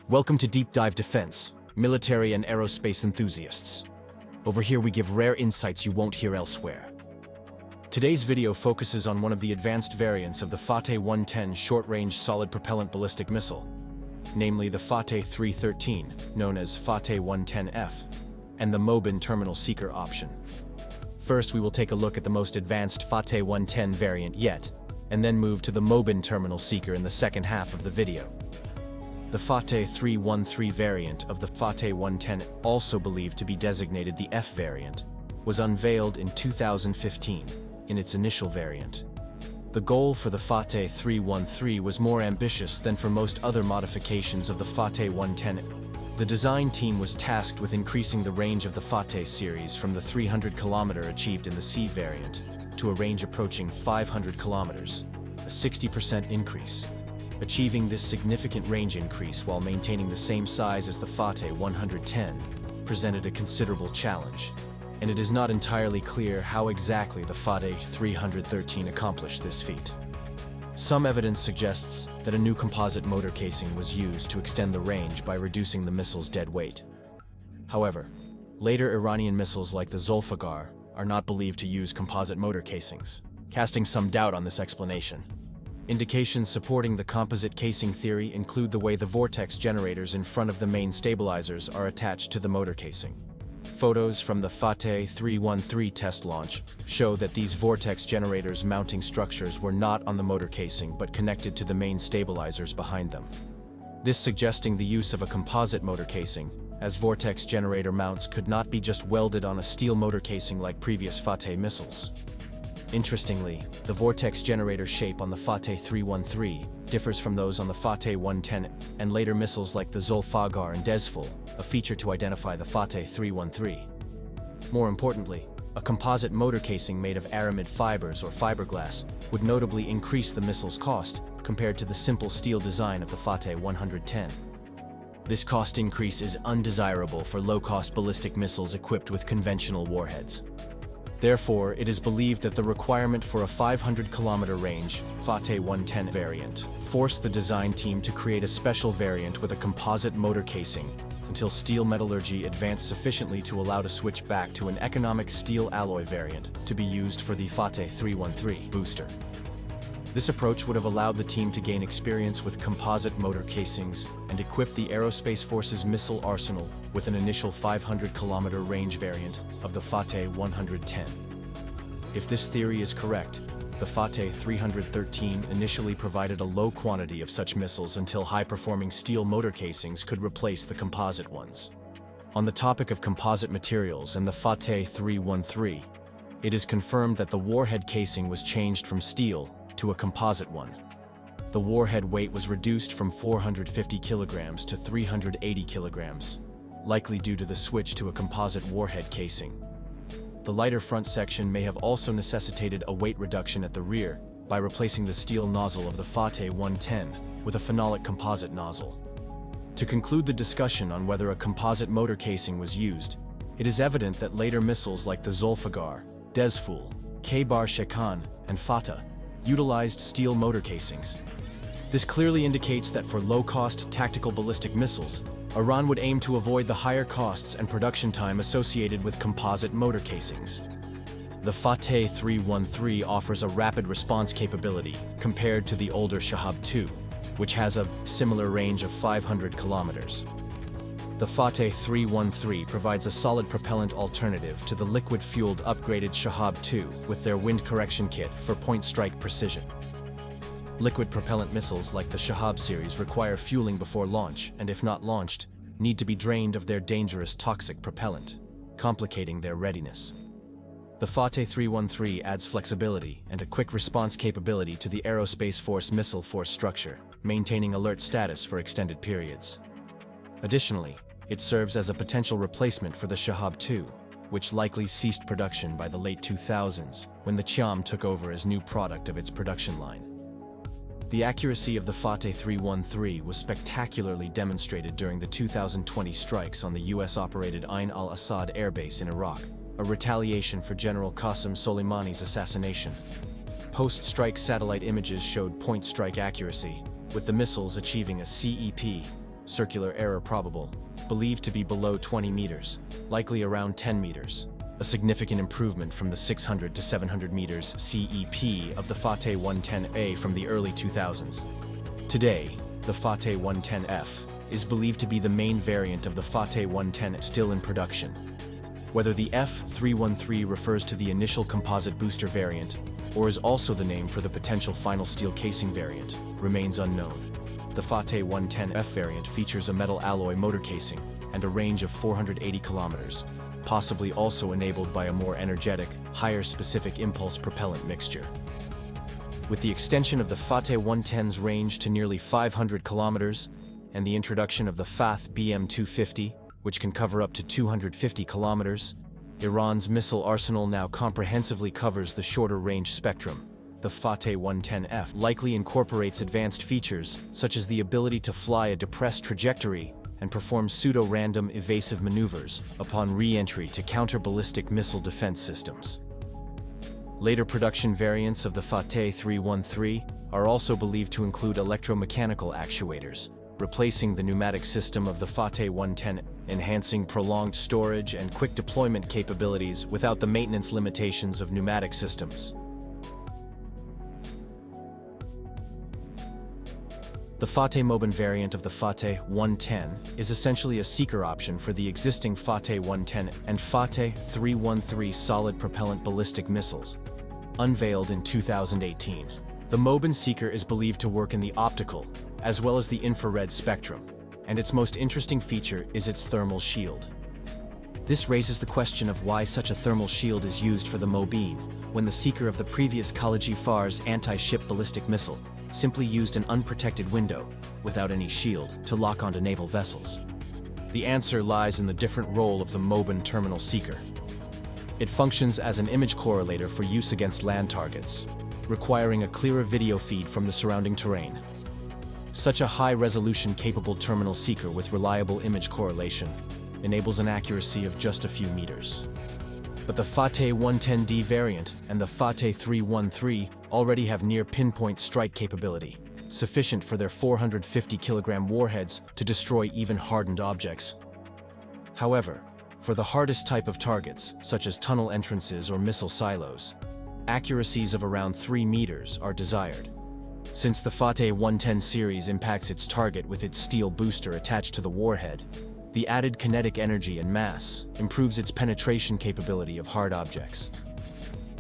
Welcome to Deep Dive Defense, military and aerospace enthusiasts. Over here we give rare insights you won't hear elsewhere. Today's video focuses on one of the advanced variants of the Fateh-110 short-range solid propellant ballistic missile, namely the Fateh-313, known as Fateh-110F, and the Mobin terminal seeker option. First, we will take a look at the most advanced Fateh-110 variant yet, and then move to the Mobin terminal seeker in the second half of the video. The Fateh-313 variant of the Fateh-110, also believed to be designated the F variant, was unveiled in 2015 in its initial variant. The goal for the Fateh-313 was more ambitious than for most other modifications of the Fateh-110. The design team was tasked with increasing the range of the Fateh series from the 300 km achieved in the C variant to a range approaching 500 km, a 60% increase. Achieving this significant range increase while maintaining the same size as the Fateh-110 presented a considerable challenge, and it is not entirely clear how exactly the Fateh-313 accomplished this feat. Some evidence suggests that a new composite motor casing was used to extend the range by reducing the missile's dead weight. However, later Iranian missiles like the Zulfiqar are not believed to use composite motor casings, casting some doubt on this explanation. Indications supporting the composite casing theory include the way the vortex generators in front of the main stabilizers are attached to the motor casing. Photos from the Fateh-313 test launch show that these vortex generators mounting structures were not on the motor casing but connected to the main stabilizers behind them. This suggesting the use of a composite motor casing, as vortex generator mounts could not be just welded on a steel motor casing like previous Fateh missiles. Interestingly, the vortex generator shape on the Fateh-313 differs from those on the Fateh-110 and later missiles like the Zulfiqar and Desful, a feature to identify the Fateh-313. More importantly, a composite motor casing made of aramid fibers or fiberglass would notably increase the missile's cost compared to the simple steel design of the Fateh-110. This cost increase is undesirable for low-cost ballistic missiles equipped with conventional warheads. Therefore, it is believed that the requirement for a 500 km range Fateh-110 variant forced the design team to create a special variant with a composite motor casing until steel metallurgy advanced sufficiently to allow to switch back to an economic steel alloy variant to be used for the Fateh-313 booster. This approach would have allowed the team to gain experience with composite motor casings and equip the Aerospace Force's missile arsenal with an initial 500 km range variant of the Fateh-110. If this theory is correct, the Fateh-313 initially provided a low quantity of such missiles until high-performing steel motor casings could replace the composite ones. On the topic of composite materials and the Fateh-313, it is confirmed that the warhead casing was changed from steel to a composite one. The warhead weight was reduced from 450 kilograms to 380 kilograms, likely due to the switch to a composite warhead casing. The lighter front section may have also necessitated a weight reduction at the rear by replacing the steel nozzle of the Fateh-110 with a phenolic composite nozzle. To conclude the discussion on whether a composite motor casing was used, it is evident that later missiles like the Zulfiqar, Desful, K-Bar-Shekan, and Fateh utilized steel motor casings. This clearly indicates that for low-cost tactical ballistic missiles, Iran would aim to avoid the higher costs and production time associated with composite motor casings. The Fateh-313 offers a rapid response capability compared to the older Shahab-2, which has a similar range of 500 kilometers. The Fateh-313 provides a solid propellant alternative to the liquid-fueled upgraded Shahab-2 with their wind correction kit for point-strike precision. Liquid propellant missiles like the Shahab series require fueling before launch and, if not launched, need to be drained of their dangerous toxic propellant, complicating their readiness. The Fateh-313 adds flexibility and a quick response capability to the Aerospace Force missile force structure, maintaining alert status for extended periods. Additionally, it serves as a potential replacement for the Shahab-2, which likely ceased production by the late 2000s when the Qiam took over as new product of its production line. The accuracy of the Fateh-313 was spectacularly demonstrated during the 2020 strikes on the US-operated Ain-al-Assad airbase in Iraq, a retaliation for General Qasem Soleimani's assassination. Post-strike satellite images showed point-strike accuracy, with the missiles achieving a CEP, circular error probable, believed to be below 20 meters, likely around 10 meters, a significant improvement from the 600 to 700 meters CEP of the Fateh-110A from the early 2000s. Today, the Fateh-110F is believed to be the main variant of the Fateh-110 still in production. Whether the F-313 refers to the initial composite booster variant or is also the name for the potential final steel casing variant remains unknown. The Fateh-110F variant features a metal alloy motor casing and a range of 480 kilometers, possibly also enabled by a more energetic, higher specific impulse propellant mixture. With the extension of the Fateh-110's range to nearly 500 kilometers and the introduction of the Fath BM-250, which can cover up to 250 kilometers, Iran's missile arsenal now comprehensively covers the shorter range spectrum. The Fateh-110F likely incorporates advanced features such as the ability to fly a depressed trajectory and perform pseudo-random evasive maneuvers upon re-entry to counter ballistic missile defense systems. Later production variants of the Fateh-313 are also believed to include electromechanical actuators, replacing the pneumatic system of the Fateh-110, enhancing prolonged storage and quick deployment capabilities without the maintenance limitations of pneumatic systems. The Fateh Mobin variant of the Fateh-110 is essentially a seeker option for the existing Fateh-110 and Fateh-313 solid propellant ballistic missiles, unveiled in 2018. The Mobin seeker is believed to work in the optical, as well as the infrared spectrum, and its most interesting feature is its thermal shield. This raises the question of why such a thermal shield is used for the Mobin, when the seeker of the previous Khaliji-Far's anti-ship ballistic missile simply used an unprotected window, without any shield, to lock onto naval vessels. The answer lies in the different role of the Mobin terminal seeker. It functions as an image correlator for use against land targets, requiring a clearer video feed from the surrounding terrain. Such a high-resolution capable terminal seeker with reliable image correlation enables an accuracy of just a few meters. But the Fateh-110D variant and the Fateh-313 already have near-pinpoint strike capability, sufficient for their 450-kilogram warheads to destroy even hardened objects. However, for the hardest type of targets, such as tunnel entrances or missile silos, accuracies of around 3 meters are desired. Since the Fateh-110 series impacts its target with its steel booster attached to the warhead, the added kinetic energy and mass improves its penetration capability of hard objects.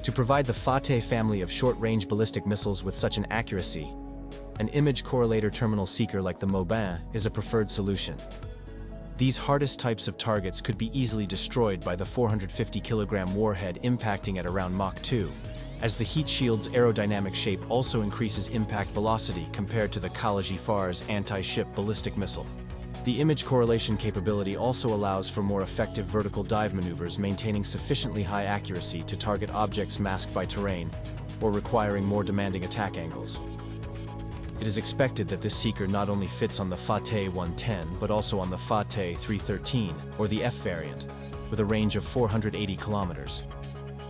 To provide the Fateh family of short-range ballistic missiles with such an accuracy, an image correlator terminal seeker like the Mobin is a preferred solution. These hardest types of targets could be easily destroyed by the 450-kilogram warhead impacting at around Mach 2, as the heat shield's aerodynamic shape also increases impact velocity compared to the Khaliji-Far's anti-ship ballistic missile. The image correlation capability also allows for more effective vertical dive maneuvers, maintaining sufficiently high accuracy to target objects masked by terrain or requiring more demanding attack angles. It is expected that this seeker not only fits on the Fateh-110 but also on the Fateh-313 or the F variant, with a range of 480 kilometers.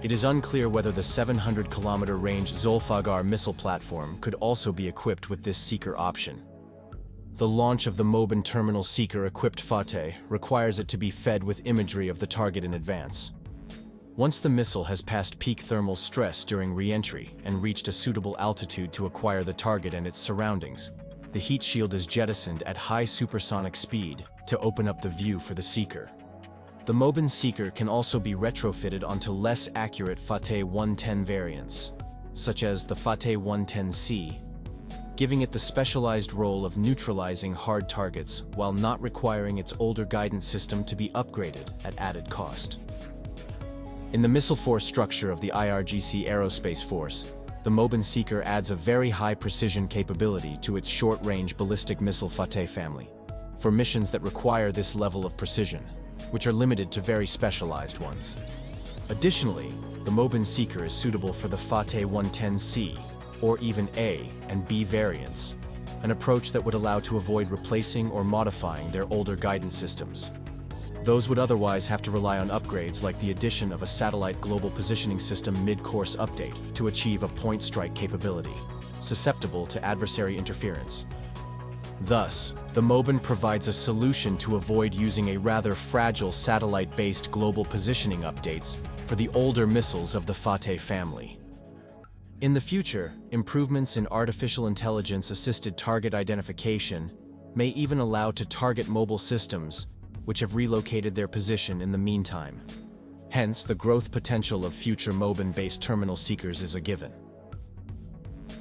It is unclear whether the 700-kilometer range Zulfagar missile platform could also be equipped with this seeker option. The launch of the Mobin terminal seeker-equipped Fateh requires it to be fed with imagery of the target in advance. Once the missile has passed peak thermal stress during re-entry and reached a suitable altitude to acquire the target and its surroundings, the heat shield is jettisoned at high supersonic speed to open up the view for the seeker. The Mobin seeker can also be retrofitted onto less accurate Fateh-110 variants, such as the Fateh-110C, giving it the specialized role of neutralizing hard targets while not requiring its older guidance system to be upgraded at added cost. In the missile force structure of the IRGC Aerospace Force, the Mobin seeker adds a very high precision capability to its short-range ballistic missile Fateh family, for missions that require this level of precision, which are limited to very specialized ones. Additionally, the Mobin seeker is suitable for the Fateh-110C, or even A and B variants, an approach that would allow to avoid replacing or modifying their older guidance systems. Those would otherwise have to rely on upgrades like the addition of a satellite global positioning system mid-course update to achieve a point strike capability, susceptible to adversary interference. Thus, the Mobin provides a solution to avoid using a rather fragile satellite-based global positioning updates for the older missiles of the Fateh family. In the future, improvements in artificial intelligence-assisted target identification may even allow to target mobile systems which have relocated their position in the meantime. Hence, the growth potential of future Mobin-based terminal seekers is a given.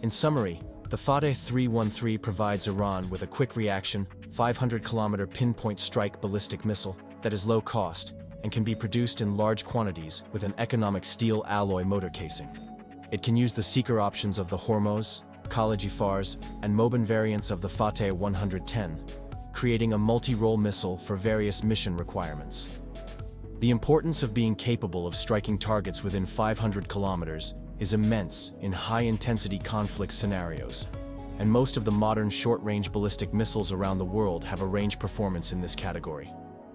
In summary, the Fateh-313 provides Iran with a quick reaction, 500-kilometer pinpoint strike ballistic missile that is low cost and can be produced in large quantities with an economic steel alloy motor casing. It can use the seeker options of the Hormuz, Khaliji Fars, and Mobin variants of the Fateh-110, creating a multi-role missile for various mission requirements. The importance of being capable of striking targets within 500 kilometers is immense in high-intensity conflict scenarios, and most of the modern short-range ballistic missiles around the world have a range performance in this category.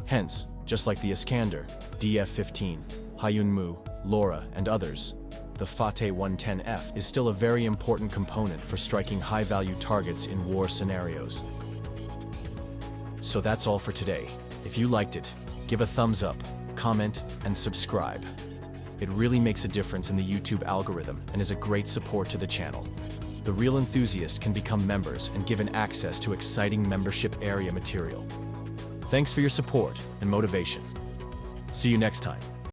Hence, just like the Iskander, DF-15, Hayun-Mu, Laura, and others, the Fateh-110F is still a very important component for striking high-value targets in war scenarios. So that's all for today. If you liked it, give a thumbs up, comment, and subscribe. It really makes a difference in the YouTube algorithm and is a great support to the channel. The real enthusiast can become members and given access to exciting membership area material. Thanks for your support and motivation. See you next time.